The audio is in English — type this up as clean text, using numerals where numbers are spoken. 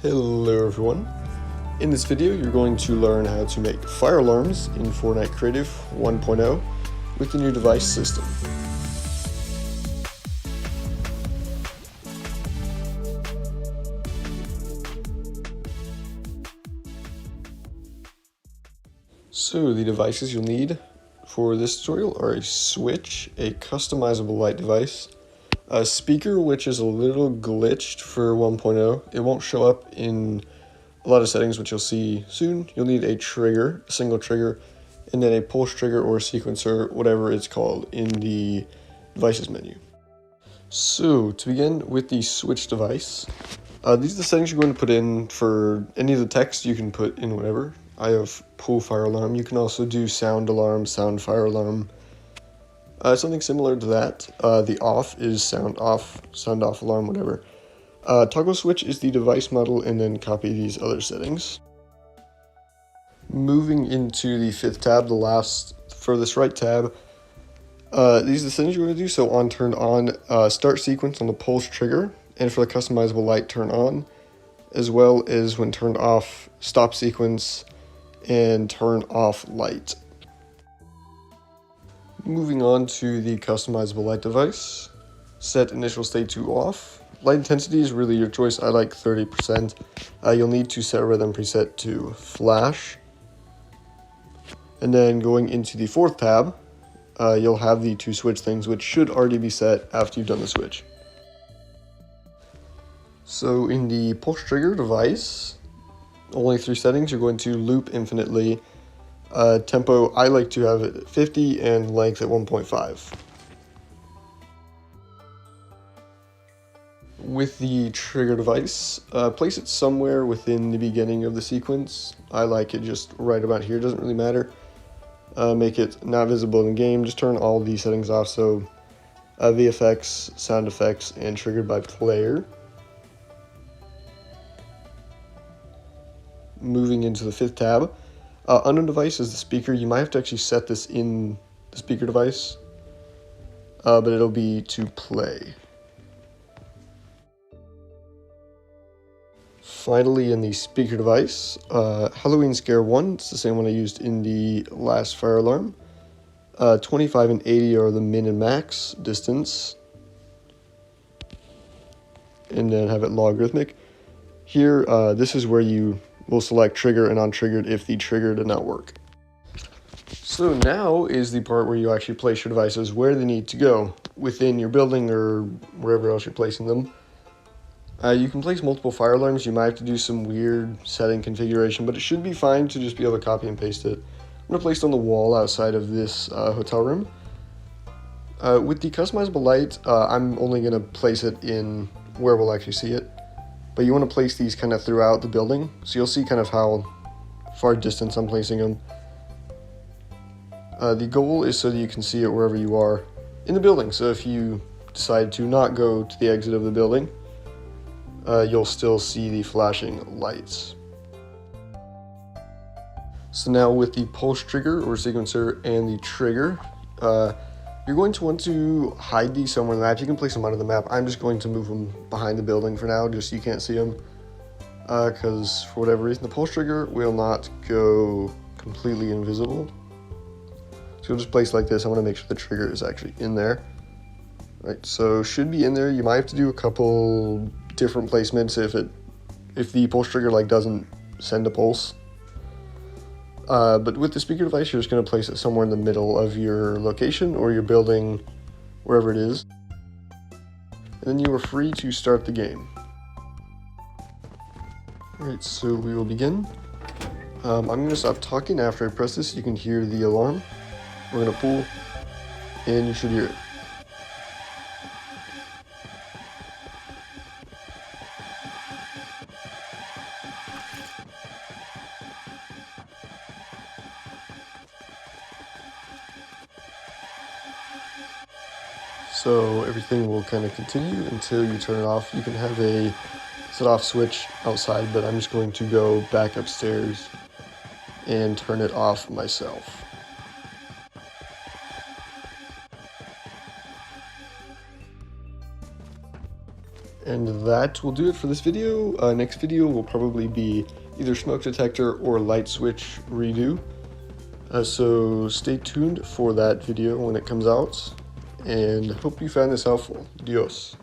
Hello everyone. In this video you're going to learn how to make fire alarms in Fortnite Creative 1.0 with the new device system. So the devices you'll need for this tutorial are a switch, a customizable light device, a speaker which is a little glitched for 1.0. It won't show up in a lot of settings, which you'll see soon. You'll need a trigger, a single trigger, and then a pulse trigger or sequencer, whatever it's called, in the devices menu. So to begin with the switch device, these are the settings you're going to put in for any of the text. You can put in whatever. I have pull fire alarm. You can also do sound alarm, sound fire alarm. Something similar to that. The off is sound off alarm, whatever. Toggle switch is the device model, and then copy these other settings. Moving into the fifth tab, the last furthest right tab, these are the settings you're going to do. So on, turn on, start sequence on the pulse trigger, and for the customizable light, turn on, as well as when turned off, stop sequence, and turn off light. Moving on to the customizable light device, set initial state to off. Light intensity is really your choice. I like 30%. You'll need to set rhythm preset to flash. And then going into the fourth tab, you'll have the two switch things, which should already be set after you've done the switch. So in the pulse trigger device, only 3 settings. You're going to loop infinitely. Tempo, I like to have it at 50 and length at 1.5. With the trigger device, place it somewhere within the beginning of the sequence. I like it just right about here, doesn't really matter. Make it not visible in game, just turn all these settings off, so VFX, sound effects, and triggered by player. Moving into the fifth tab, unknown device is the speaker. You might have to actually set this in the speaker device, but it'll be to play. Finally, in the speaker device, Halloween Scare 1, it's the same one I used in the last fire alarm. 25 and 80 are the min and max distance, and then have it logarithmic. Here, this is where you will select trigger and untriggered if the trigger did not work. So now is the part where you actually place your devices where they need to go within your building or wherever else you're placing them. You can place multiple fire alarms. You might have to do some weird setting configuration, but it should be fine to just be able to copy and paste it. I'm going to place it on the wall outside of this hotel room. With the customizable light, I'm only going to place it in where we'll actually see it. But you want to place these kind of throughout the building, so you'll see kind of how far distance I'm placing them. The goal is so that you can see it wherever you are in the building. So if you decide to not go to the exit of the building, you'll still see the flashing lights. So now with the pulse trigger or sequencer and the trigger, you're going to want to hide these somewhere on the map. You can place them under the map. I'm just going to move them behind the building for now, just so you can't see them. Because for whatever reason, the pulse trigger will not go completely invisible. So you'll just place it like this. I want to make sure the trigger is actually in there. Right, so should be in there. You might have to do a couple different placements if the pulse trigger doesn't send a pulse. But with the speaker device, you're just going to place it somewhere in the middle of your location or your building, wherever it is. And then you are free to start the game. Alright, so we will begin. I'm going to stop talking after I press this so you can hear the alarm. We're going to pull, and you should hear it. So everything will kind of continue until you turn it off. You can have a set off switch outside, but I'm just going to go back upstairs and turn it off myself. And that will do it for this video. Next video will probably be either smoke detector or light switch redo. So stay tuned for that video when it comes out, and hope you found this helpful. Adios.